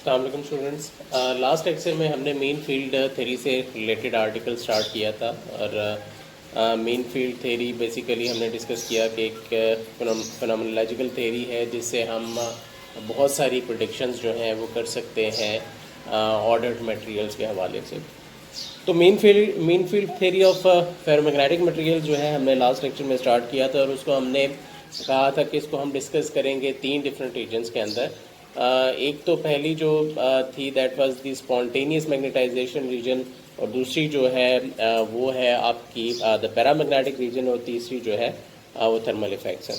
अस्सलाम वालेकुम students. Last lecture में हमने मेन फील्ड थ्योरी से रिलेटेड आर्टिकल स्टार्ट किया था और मेन फील्ड थ्योरी बेसिकली हमने डिस्कस किया कि एक फिनोमेनोलॉजिकल थ्योरी है जिससे हम बहुत सारी प्रेडिक्शंस जो हैं वो कर सकते हैं ऑर्डर्ड मटेरियल्स के हवाले से। तो main field theory of ferromagnetic material जो है हमने लास्ट लेक्चर में स्टार्ट किया था और उसको हमने कहा था कि इसको हम डिस्कस करेंगे 3 डिफरेंट रीजन्स के अंदर। एक तो पहली जो थी that was the spontaneous magnetization region, और दूसरी जो है वो है आपकी द पैरामैग्नेटिक रीजन, और तीसरी जो है वो थर्मल इफेक्ट्स है।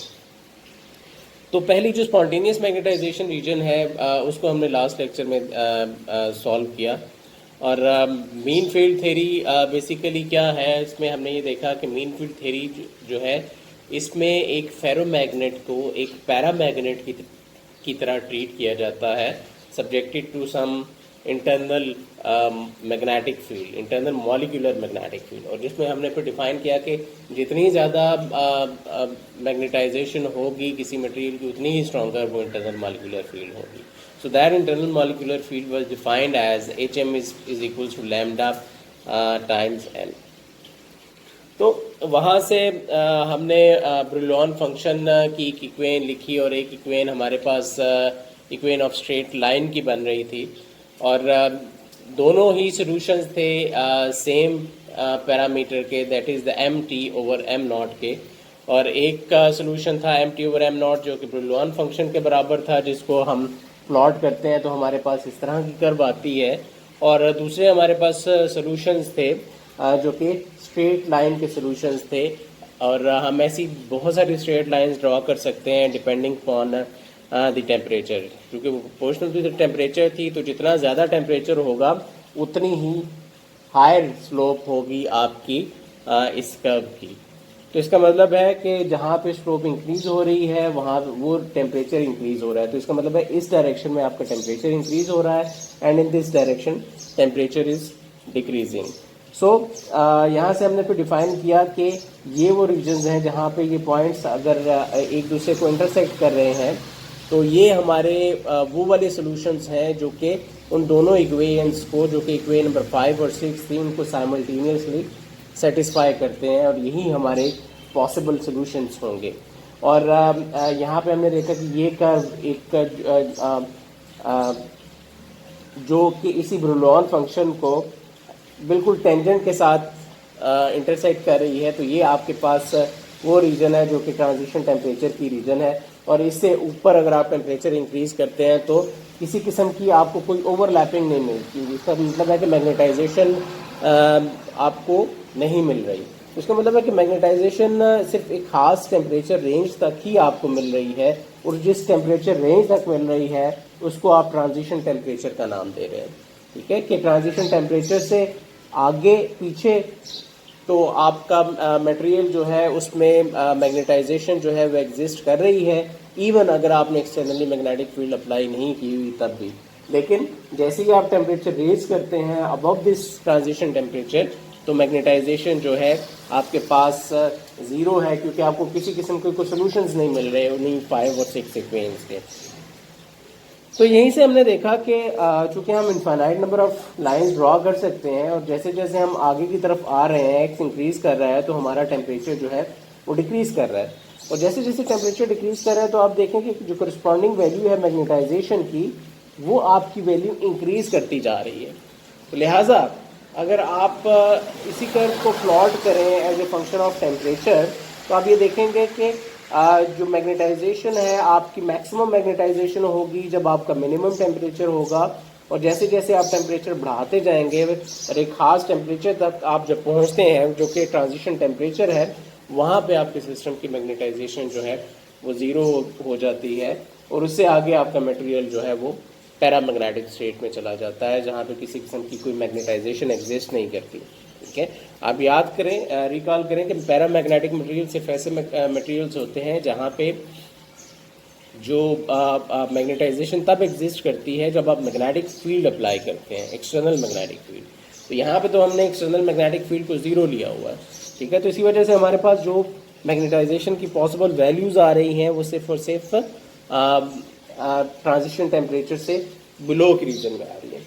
तो पहली जो स्पॉन्टेनियस मैग्नेटाइजेशन रीजन है उसको हमने लास्ट लेक्चर में सॉल्व किया। और मीन फील्ड थ्योरी बेसिकली क्या है, इसमें हमने ये देखा कि मीन फील्ड थ्योरी जो है इसमें एक फेरोमैग्नेट को एक पैरामैग्नेट की तरह ट्रीट किया जाता है, subjected to some internal magnetic field, internal molecular magnetic field. और जिसमें हमने फिर डिफाइन किया कि जितनी ज़्यादा मैग्नेटाइजेशन होगी किसी मटेरियल की उतनी ही स्ट्रॉन्गर वो इंटरनल मॉलिक्यूलर फील्ड होगी। So that internal molecular field was defined as Hm is equals to lambda times n। तो वहाँ से हमने ब्रिलॉन फंक्शन की एक इक्वेन लिखी और एक इक्वेन हमारे पास इक्वेन ऑफ स्ट्रेट लाइन की बन रही थी, और दोनों ही सॉल्यूशंस थे सेम पैरामीटर के, that is the M T over M naught के। और एक सॉल्यूशन था M T over M naught जो कि ब्रिलॉन फंक्शन के बराबर था, जिसको हम प्लॉट करते हैं तो हमारे पास इस तरह की कर्व आती है। और दूसरे हमारे पास सॉल्यूशंस थे जो कि स्ट्रेट लाइन के सॉल्यूशंस थे, और हम ऐसी बहुत सारी स्ट्रेट लाइंस ड्रॉ कर सकते हैं डिपेंडिंग अपॉन द टेम्परेचर, क्योंकि वो प्रोपोर्शनल टू द टेम्परेचर थी। तो जितना ज़्यादा टेम्परेचर होगा उतनी ही हायर स्लोप होगी आपकी इस कर्व की। तो इसका मतलब है कि जहाँ पे स्लोप इंक्रीज हो रही है वहाँ वो टेम्परेचर इंक्रीज हो रहा है। तो इसका मतलब है इस डायरेक्शन में आपका टेम्परेचर इंक्रीज हो रहा है and in this direction temperature is decreasing. So यहाँ से हमने फिर डिफाइन किया कि ये वो रीजन्स हैं जहाँ पे ये पॉइंट्स अगर एक दूसरे को इंटरसेक्ट कर रहे हैं, तो ये हमारे वो वाले सॉल्यूशंस हैं जो कि उन दोनों इक्वेशंस को, जो कि इक्वेशन नंबर 5 और 6 थी, उनको साइमल्टेनियसली सेटिस्फाई करते हैं, और यही हमारे पॉसिबल सॉल्यूशंस होंगे। और यहाँ पे हमने देखा कि ये कर्व एक जो कि इसी ब्रिलॉन फंक्शन को बिल्कुल टेंजेंट के साथ इंटरसेक्ट कर रही है। तो ये आपके पास वो रीजन है जो कि ट्रांजिशन टेम्परेचर की रीजन है, और इससे ऊपर अगर आप टेम्परेचर इंक्रीज करते हैं तो किसी किस्म की आपको कोई ओवरलैपिंग नहीं मिलती। इसका मतलब है कि मैग्नेटाइजेशन आपको नहीं मिल रही। उसका मतलब है कि मैग्नेटाइजेशन सिर्फ एक खास टेम्परेचर रेंज तक ही आपको मिल रही है, और जिस टेम्परेचर रेंज तक मिल रही है उसको आप ट्रांजिशन टेम्परेचर का नाम दे रहे हैं। ठीक है कि ट्रांजिशन टेम्परेचर से आगे पीछे तो आपका मटेरियल जो है उसमें मैग्नेटाइजेशन जो है वो एग्जिस्ट कर रही है, इवन अगर आपने एक्सटर्नली मैग्नेटिक फील्ड अप्लाई नहीं की हुई तब भी। लेकिन जैसे ही आप टेम्परेचर रेज करते हैं अबव दिस ट्रांजिशन टेम्परेचर, तो मैग्नेटाइजेशन जो है आपके पास ज़ीरो है, क्योंकि आपको किसी किस्म के कोई सोल्यूशंस नहीं मिल रहे उन्हीं 5 और 6 इक्वेशंस के। तो यहीं से हमने देखा कि चूंकि हम infinite number of lines draw कर सकते हैं, और जैसे जैसे हम आगे की तरफ आ रहे हैं, एक्स इंक्रीज कर रहा है तो हमारा टेम्परेचर जो है वो डिक्रीज कर रहा है, और जैसे जैसे टेम्परेचर डिक्रीज कर रहा है तो आप देखें कि जो करस्पॉन्डिंग वैल्यू है मैग्नेटाइजेशन की, वो आपकी वैल्यू इंक्रीज करती जा रही है। तो लिहाजा अगर आप इसी कर्व को प्लॉट करें as a function of temperature, तो आप ये देखेंगे कि जो मैग्नेटाइजेशन है आपकी मैक्सिमम मैग्नेटाइजेशन होगी जब आपका मिनिमम टेम्परेचर होगा, और जैसे जैसे आप टेम्परेचर बढ़ाते जाएंगे और एक खास टेम्परेचर तक आप जब पहुंचते हैं जो कि ट्रांजिशन टेम्परेचर है, वहाँ पे आपके सिस्टम की मैग्नेटाइजेशन जो है वो ज़ीरो हो जाती है, और उससे आगे आपका मटेरियल जो है वो पैरामैग्नेटिक स्टेट में चला जाता है, जहाँ पे किसी किस्म की कोई मैग्नेटाइजेशन एग्जिस्ट नहीं करती। ठीक है, आप याद करें, रिकॉल करें कि पैरामैग्नेटिक मटेरियल सिर्फ ऐसे मटेरियल्स होते हैं जहाँ पे जो मैग्नेटाइजेशन तब एग्जिस्ट करती है जब आप मैग्नेटिक फील्ड अप्लाई करते हैं, एक्सटर्नल मैग्नेटिक फील्ड। तो यहाँ पे तो हमने एक्सटर्नल मैग्नेटिक फील्ड को ज़ीरो लिया हुआ है। ठीक है, तो इसी वजह से हमारे पास जो मैग्नेटाइजेशन की पॉसिबल वैल्यूज़ आ रही हैं वो सिर्फ और सिर्फ ट्रांजिशन टेम्परेचर से बिलो की रीजन में आ रही है।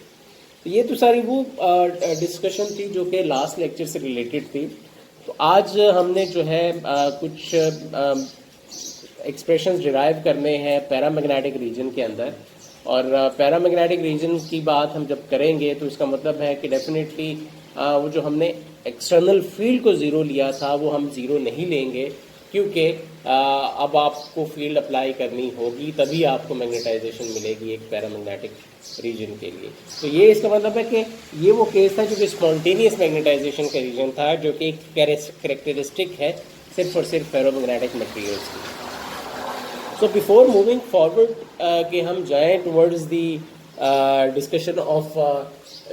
तो ये तो सारी वो डिस्कशन थी जो कि लास्ट लेक्चर से रिलेटेड थी। तो आज हमने जो है कुछ एक्सप्रेशंस डिराइव करने हैं पैरामैग्नेटिक रीजन के अंदर, और पैरामैग्नेटिक रीजन की बात हम जब करेंगे तो इसका मतलब है कि डेफिनेटली वो जो हमने एक्सटर्नल फील्ड को ज़ीरो लिया था वो हम ज़ीरो नहीं लेंगे, क्योंकि अब आपको फील्ड अप्लाई करनी होगी तभी आपको मैग्नेटाइजेशन मिलेगी एक पैरामैग्नेटिक रीजन के लिए। तो ये इसका मतलब है कि ये वो केस था जो कि स्पॉन्टेनियस मैग्नेटाइजेशन का रीजन था, जो कि एक कैरेक्टरिस्टिक है सिर्फ और सिर्फ फेरोमैग्नेटिक मटेरियल्स की। सो बिफोर मूविंग फॉरवर्ड कि हम जाएं towards the discussion of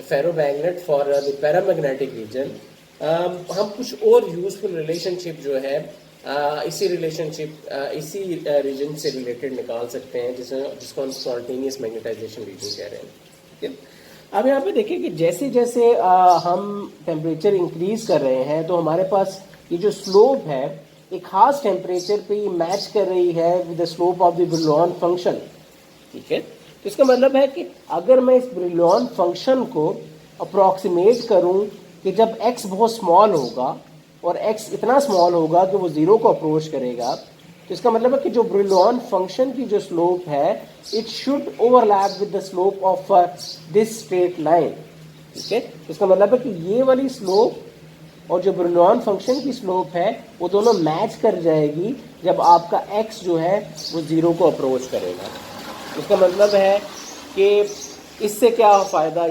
ferromagnet for the paramagnetic region, हम कुछ और यूजफुल रिलेशनशिप जो है इसी रीजन से रिलेटेड निकाल सकते हैं, जिसको हम स्पॉन्टेनियस मैग्नेटाइजेशन रीजन कह रहे हैं। ठीक है, अब यहाँ पे देखिए कि जैसे जैसे हम टेम्परेचर इंक्रीज कर रहे हैं तो हमारे पास ये जो स्लोप है एक खास टेम्परेचर पे ये मैच कर रही है with the slope of the Brillouin function. ठीक है, तो इसका मतलब है कि अगर मैं इस ब्रिलॉन फंक्शन को अप्रॉक्सीमेट करूं कि जब x बहुत स्मॉल होगा और x इतना स्मॉल होगा कि वो ज़ीरो को अप्रोच करेगा, तो इसका मतलब है कि जो ब्रिलॉन फंक्शन की जो स्लोप है it should overlap with the slope of this straight line. ठीक है, तो इसका मतलब है कि ये वाली स्लोप और जो ब्रिलॉन फंक्शन की स्लोप है वो दोनों मैच कर जाएगी जब आपका x जो है वो ज़ीरो को अप्रोच करेगा। इसका मतलब है कि इससे क्या फ़ायदा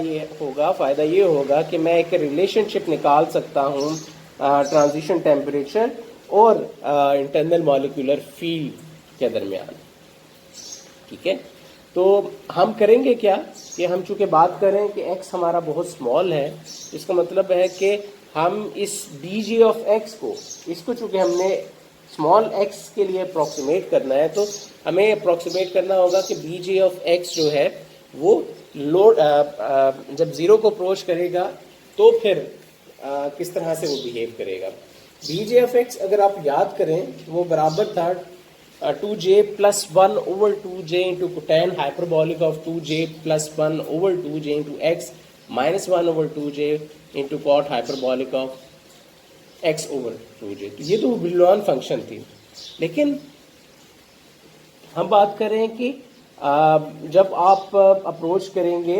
ये होगा कि मैं एक रिलेशनशिप निकाल सकता हूँ ट्रांजिशन टेम्परेचर और इंटरनल मॉलिक्यूलर फील्ड के दरमियान। ठीक है, तो हम करेंगे क्या कि हम चूँकि बात करें कि x हमारा बहुत स्मॉल है, इसका मतलब है कि हम इस bj ऑफ x को इसको चूँकि हमने स्मॉल x के लिए अप्रॉक्सीमेट करना है, तो हमें अप्रॉक्सीमेट करना होगा कि bj ऑफ x जो है वो लोड जब ज़ीरो को अप्रोच करेगा तो फिर किस तरह से वो बिहेव करेगा। bj ऑफ x अगर आप याद करें वो बराबर था 2j plus 1 over 2j into tan hyperbolic of 2j plus 1 over 2j into x minus 1 over 2j into cot hyperbolic of x over 2j। तो ये तो ब्रिलॉन फंक्शन थी, लेकिन हम बात करें कि जब आप अप्रोच करेंगे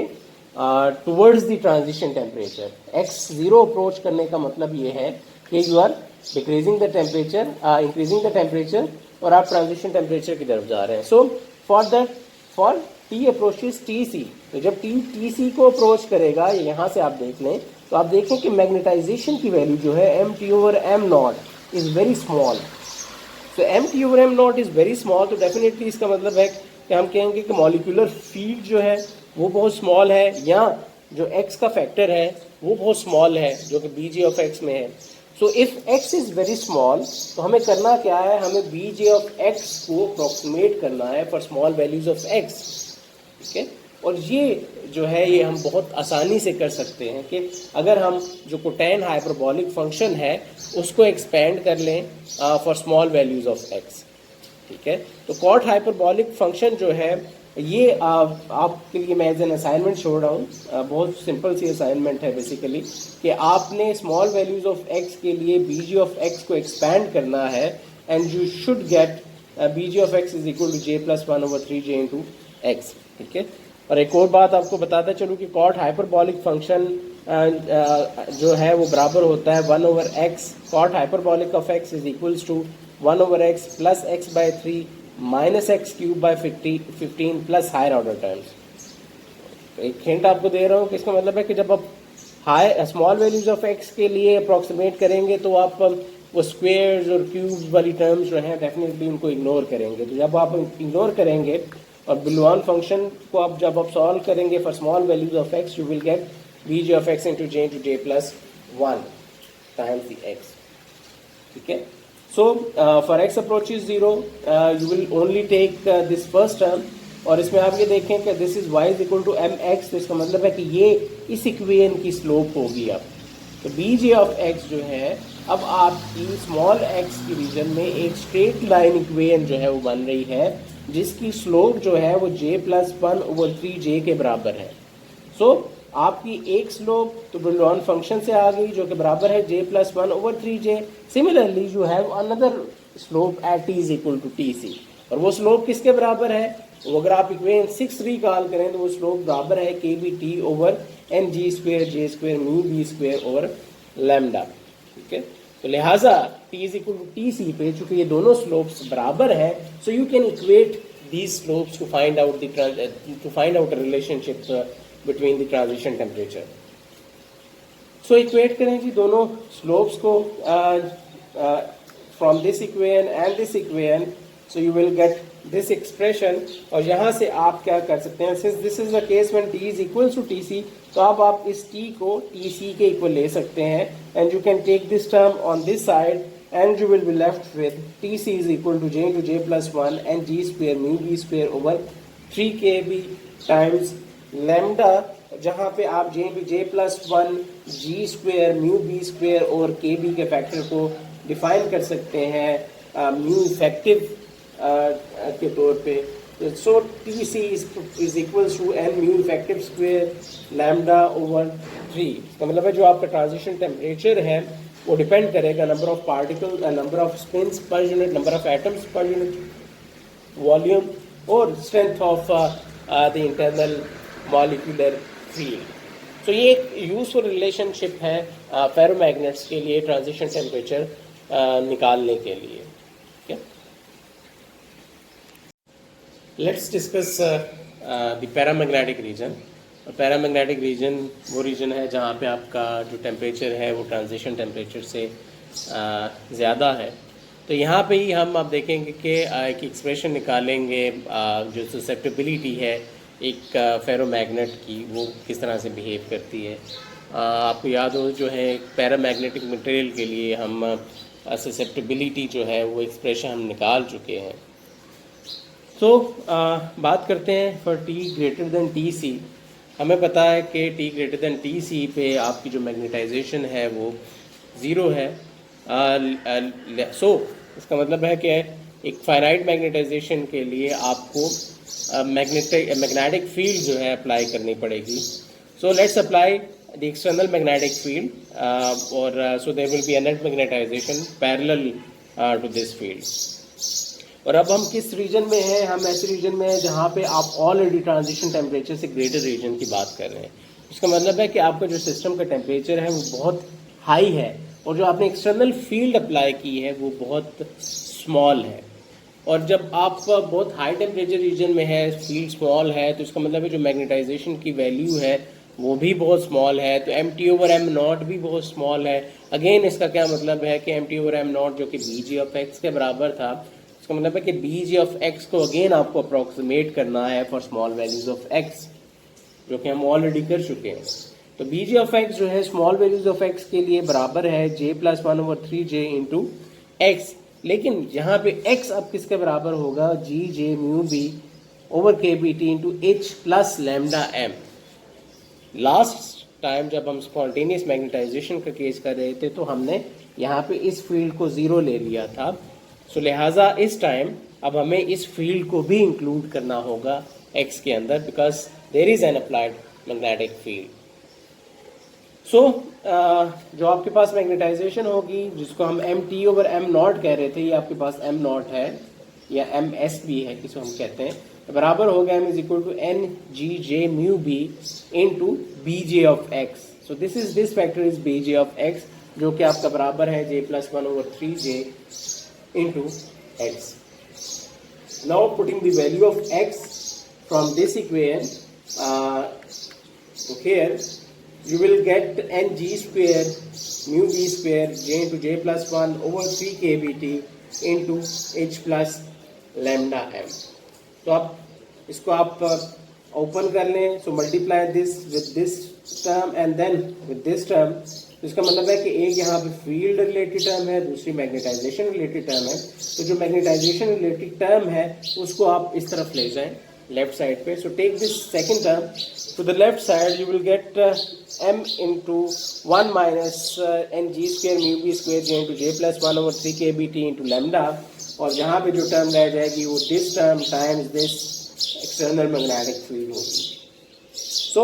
towards the transition temperature, x zero approach करने का मतलब ये है कि you are decreasing the temperature, increasing the temperature, और आप ट्रांजिशन टेम्परेचर की तरफ जा रहे हैं। So for t approaches TC, तो जब t TC को अप्रोच करेगा, यहाँ से आप देख लें तो आप देखें कि मैग्नेटाइजेशन की वैल्यू जो है mt over m not is very small. तो mt over m not is very small, तो डेफिनेटली इसका मतलब है कि हम कहेंगे कि मॉलिक्यूलर फील्ड जो है वो बहुत स्मॉल है, या जो x का फैक्टर है वो बहुत स्मॉल है जो कि bj ऑफ x में है। So if x is very small, तो हमें करना क्या है, हमें bj ऑफ x को अप्रॉक्सीमेट करना है for small values of x। ठीक है, और ये जो है ये हम बहुत आसानी से कर सकते हैं कि अगर हम जो कोटैन हाइपरबॉलिक फंक्शन है उसको एक्सपेंड कर लें for small values of x। ठीक है, तो कॉट हाइपरबॉलिक फंक्शन जो है ये आपके लिए मैं एज एन असाइनमेंट छोड़ रहा हूँ। बहुत सिंपल सी असाइनमेंट है बेसिकली कि आपने स्मॉल वैल्यूज़ ऑफ x के लिए bg ऑफ x को एक्सपैंड करना है, and you should get bg of x is equal to j plus 1 over 3j into x। ठीक है, और एक और बात आपको बताता चलूँ कि कॉट हाइपरबॉलिक फंक्शन जो है वो बराबर होता है 1 over x, cot hyperbolic of x is equals to 1 over x plus x by 3 minus x cube by 15 plus higher order terms. एक हिंट आपको दे रहा हूँ कि इसका मतलब है कि जब आप स्मॉल वैल्यूज ऑफ x के लिए अप्रॉक्सीमेट करेंगे तो आप वो स्क्वेयर्स और क्यूब्स वाली टर्म्स जो हैं डेफिनेटली उनको इग्नोर करेंगे। तो जब आप इग्नोर करेंगे और ब्रिलॉन फंक्शन को आप जब आप सॉल्व करेंगे for small values of x, you will gate bj of x into j plus 1 times the x। ठीक है, so for x approaches 0 you will only take this first term, और इसमें आप ये देखें कि this is y is equal to mx, तो इसका मतलब है कि ये इस इक्वेशन की स्लोप होगी। अब तो bj ऑफ x जो है अब आपकी स्मॉल x की रीजन में एक स्ट्रेट लाइन इक्वेशन जो है वो बन रही है जिसकी स्लोप जो है वो j+1/3j के बराबर है। सो आपकी एक स्लोप तो बुल्यन फंक्शन से आ गई जो कि बराबर है j+1/3j। Similarly you have another slope at t is equal to tc, और वो स्लोप किसके बराबर है? वो अगर आप इक्वेशन 6 रिकॉल करें तो वो स्लोप बराबर है kbt/ng² μ b² लैम्डा। ठीक है, तो लिहाजा t is equal to tc पे चूंकि ये दोनों स्लोप्स बराबर है, so you can equate these slopes to find out the relationship between the transition temperature. So equate करें जी दोनों slopes को from this equation and this equation, so you will get this expression। और यहाँ से आप क्या कर सकते हैं, since this is the case when t is equals to tc, तो आप इस t को tc के इक्वल ले सकते हैं, and you can take this term on this side and you will be left with tc is equal to j into j+1 and g² μ b² 3kb times lambda, जहाँ पे आप j into j+1 g² μ b² और kb के factor को define कर सकते हैं mu effective के तौर पे। So tc is equals to n mu effective square λ/3। इसका मतलब है जो आपका ट्रांजिशन टेम्परेचर है वो डिपेंड करेगा number of particles, number of spins per unit, number of atoms per unit volume और strength of the internal molecular field. तो ये एक यूजफुल रिलेशनशिप है फेरोमैग्नेट्स के लिए ट्रांजिशन टेम्परेचर निकालने के लिए। Let's discuss the paramagnetic region. और पैरामैग्नेटिक रीजन वो रीजन है जहाँ पे आपका जो टेम्परेचर है वो ट्रांजिशन टेम्परेचर से ज़्यादा है। तो यहाँ पे ही हम आप देखेंगे कि एक एक्सप्रेशन निकालेंगे जो ससेप्टिबिलिटी है एक फेरोमैग्नेट की वो किस तरह से बिहेव करती है। आपको याद हो जो है पैरामैग्नेटिक मटेरियल के लिए हम ससेप्टिबिलिटी जो है वो एक्सप्रेशन हम निकाल चुके हैं। तो बात करते हैं for t greater than tc। हमें पता है कि t ग्रेटर देन tc पे आपकी जो मैग्नेटाइजेशन है वो ज़ीरो है। सो इसका मतलब है कि एक फाइनाइट मैग्नेटाइजेशन के लिए आपको मैग्नेटिक फील्ड जो है अप्लाई करनी पड़ेगी। So let's apply the external magnetic field और so there will be a net magnetisation parallel to this field. और अब हम किस रीजन में हैं? हम ऐसे रीजन में हैं जहाँ पे आप ऑलरेडी ट्रांजिशन टेम्परेचर से ग्रेटर रीजन की बात कर रहे हैं। इसका मतलब है कि आपका जो सिस्टम का टेम्परेचर है वो बहुत हाई है और जो आपने एक्सटर्नल फील्ड अप्लाई की है वो बहुत स्मॉल है। और जब आप बहुत हाई टेम्परेचर रीजन में है, फील्ड स्मॉल है, तो इसका मतलब है जो मैग्नेटाइजेशन की वैल्यू है वो भी बहुत स्मॉल है, तो mt/m0 भी बहुत स्मॉल है। अगेन इसका क्या मतलब है कि mt/m0 जो कि bg(x) के बराबर था, इसका मतलब है कि bg(x) को अगेन आपको अप्रॉक्सीमेट करना है for small values of x, जो कि हम ऑलरेडी कर चुके हैं। तो bg(x) जो है स्मॉल वैल्यूज ऑफ x के लिए बराबर है j+1/3j इंटू x। लेकिन यहाँ पे x अब किसके बराबर होगा? gj μ b/kBt into h plus λm। Last time जब हम स्पॉन्टेनियस मैग्नेटाइजेशन का केस कर रहे थे तो हमने यहाँ पे इस फील्ड को ज़ीरो ले लिया था। सो लिहाजा इस टाइम अब हमें इस फील्ड को भी इंक्लूड करना होगा x के अंदर, because there is an applied magnetic field. So जो आपके पास मैग्नेटाइजेशन होगी जिसको हम mt/m0 कह रहे थे, ये आपके पास m0 है या ms भी है किसको हम कहते हैं, बराबर हो गया m is equal to ngj μ b into bj(x). So this factor is bj(x) जो कि आपका बराबर है j+1/3j into x. Now putting the value of x from this equation here, you will get ng² μ b² j into j+1/3kBt into h plus λm। तो आप इसको आप open कर लें, so multiply this with this term and then with this term. तो इसका मतलब है कि एक यहाँ पे फील्ड रिलेटेड टर्म है, दूसरी मैग्नेटाइजेशन रिलेटेड टर्म है। तो जो मैग्नेटाइजेशन रिलेटेड टर्म है उसको आप इस तरफ ले जाएं लेफ्ट साइड पे। So take this second term to the left side, you will get m into 1 minus ng² μ b² j into j+1/3kBt into lambda और यहाँ पे जो टर्म रह जाएगी वो this term times this external magnetic field होगी. So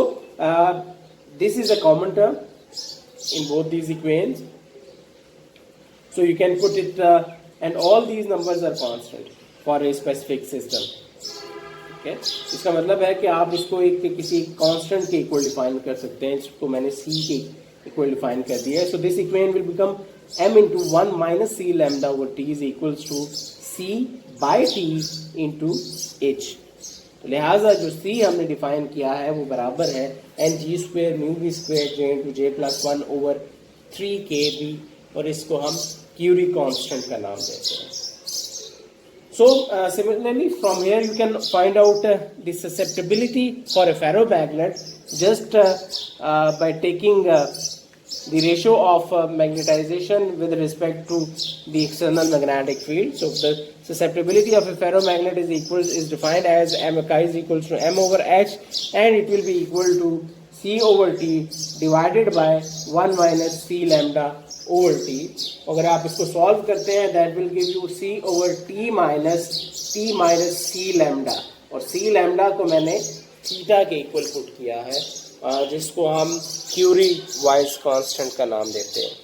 this is a common term in both these equations, so you can put it and all these numbers are constant for a specific system. Okay, इसका मतलब है कि आप इसको एक किसी constant के इक्वल डिफाइन कर सकते हैं. इसको मैंने c के इक्वल डिफाइन कर दिया है. So this equation will become m into 1 minus c lambda over t is equals to c by t into h. तो लिहाजा जो c हमने डिफाइन किया है वो बराबर है N g square mu B square J into J plus 1 over 3kb, और इसको हम क्यूरी कांस्टेंट का नाम देते हैं. So similarly from here you can find out the susceptibility for a ferromagnet just by taking the ratio of magnetization with respect to the external magnetic field. So the susceptibility of a ferromagnet is defined as m chi is equals to m over h, and it will be equal to c over t divided by 1 minus c lambda over t. अगर आप इसको solve करते हैं that will give you c over t minus c lambda, और c lambda को मैंने theta के equal put किया है जिसको हम क्यूरी वाइज कांस्टेंट का नाम देते हैं.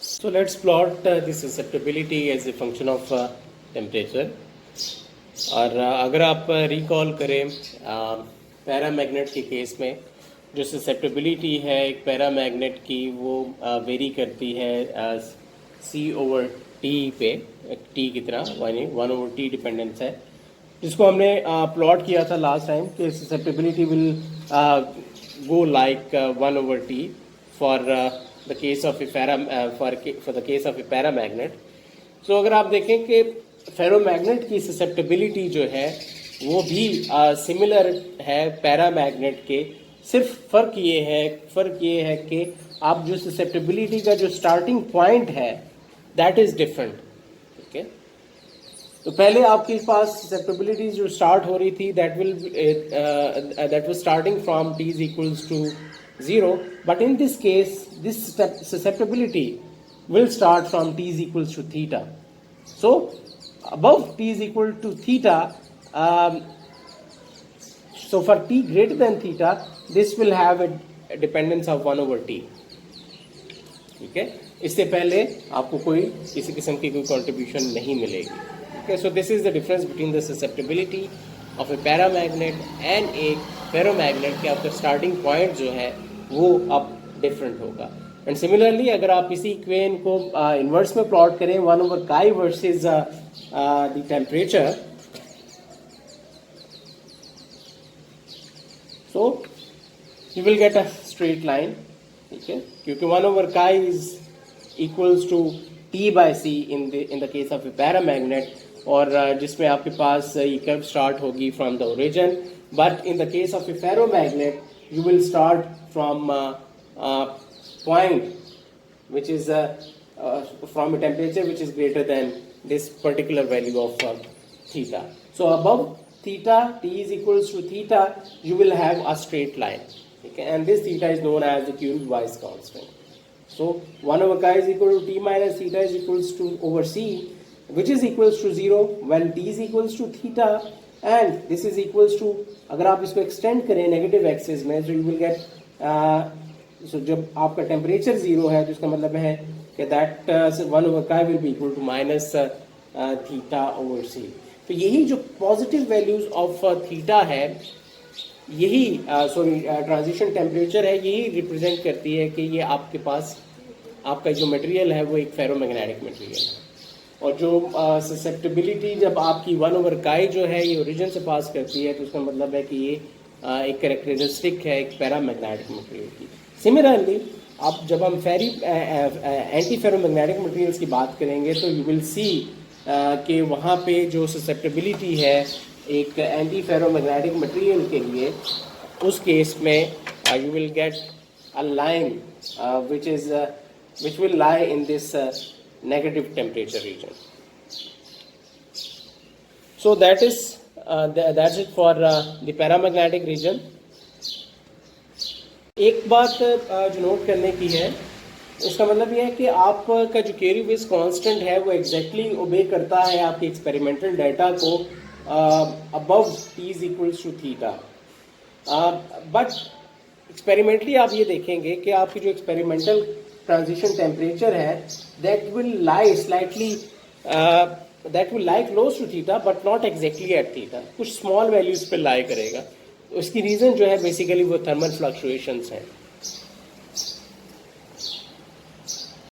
So let's plot the susceptibility as a function of temperature. और अगर आप रिकॉल करें पैरामैग्नेट के केस में जो ससेप्टिबिलिटी है एक पैरामैग्नेट की वो वेरी करती है सी ओवर टी पे, टी की तरह 1 ओवर टी डिपेंडेंस है, जिसको हमने प्लॉट किया था लास्ट टाइम कि susceptibility will go like 1 over t for the case of for the case of a paramagnet. So अगर आप देखें कि फेरोमैग्नेट की ससेप्टिबिलिटी जो है वो भी सिमिलर है पैरामैग्नेट के. सिर्फ फ़र्क ये है कि आप जो ससेप्टिबिलिटी का जो स्टार्टिंग पॉइंट है दैट इज़ डिफरेंट. ओके, तो पहले आपके पास ससेप्टिबिलिटी जो स्टार्ट हो रही थी that was starting from t is equals to 0, but in this case this susceptibility will start from t is equals to theta. So above t is equal to theta, so for t greater than theta this will have a dependence of 1 over t. ठीक है, इससे पहले आपको कोई किसी किस्म की कोई कंट्रीब्यूशन नहीं मिलेगी. Okay, so this is the difference between the susceptibility of a paramagnet and a ferromagnet कि आपका starting point जो है वो अब different होगा. And similarly अगर आप इसी इक्वेशन को inverse में plot करें 1 over chi versus the temperature, so you will get a straight line. ठीक है, क्योंकि 1 over chi is equals to t by c in the case of a paramagnet, और जिसमें आपके पास ये कर्व स्टार्ट होगी from the origin. But in the case of A ferromagnet you will start from point which is from a temperature which is greater than this particular value of theta. So above theta t is equals to theta you will have a straight line. Okay, and this theta is known as the Curie-Weiss constant. So 1 over chi is equal to t minus theta is equals to over c, which is equals to 0 when t is equals to theta, and this is equals to, अगर आप इसको extend करें negative axis में, so you will get so जब आपका temperature 0 है तो इसका मतलब है कि that 1 over chi will be equal to minus theta over c. तो यही जो पॉजिटिव वैल्यूज ऑफ थीटा है, यही ट्रांजिशन टेम्परेचर है, यही रिप्रेजेंट करती है कि ये आपके पास आपका जो मटेरियल है वो एक फेरोमैग्नेटिक मटेरियल है. और जो ससेप्टिबिलिटी जब आपकी 1 over chi जो है ये ओरिजिन से पास करती है तो उसका मतलब है कि ये एक कैरेक्टरिस्टिक है एक पैरामैग्नेटिक मटेरियल की. सिमिलरली अब जब हम एंटी फेरोमैग्नेटिक मटेरियल्स की बात करेंगे तो यू विल सी कि वहाँ पे जो ससेप्टिबिलिटी है एक एंटी फेरोमैग्नेटिक मटेरियल के लिए, उस केस में you will get a line which will lie in this negative temperature region. So that's it for the paramagnetic region. एक बात जो नोट करने की है इसका मतलब ये है कि आपका जो केरी बेस कांस्टेंट है वो एग्जैक्टली ओबे करता है आपके एक्सपेरिमेंटल डाटा को above T is equals to theta. But experimentally आप ये देखेंगे कि आपकी जो एक्सपेरिमेंटल ट्रांजिशन टेम्परेचर है that will lie slightly that will lie close to theta but not exactly at theta, कुछ स्मॉल वैल्यूज पे लाई करेगा। उसकी रीज़न जो है बेसिकली वो थर्मल फ्लक्चुएशंस हैं।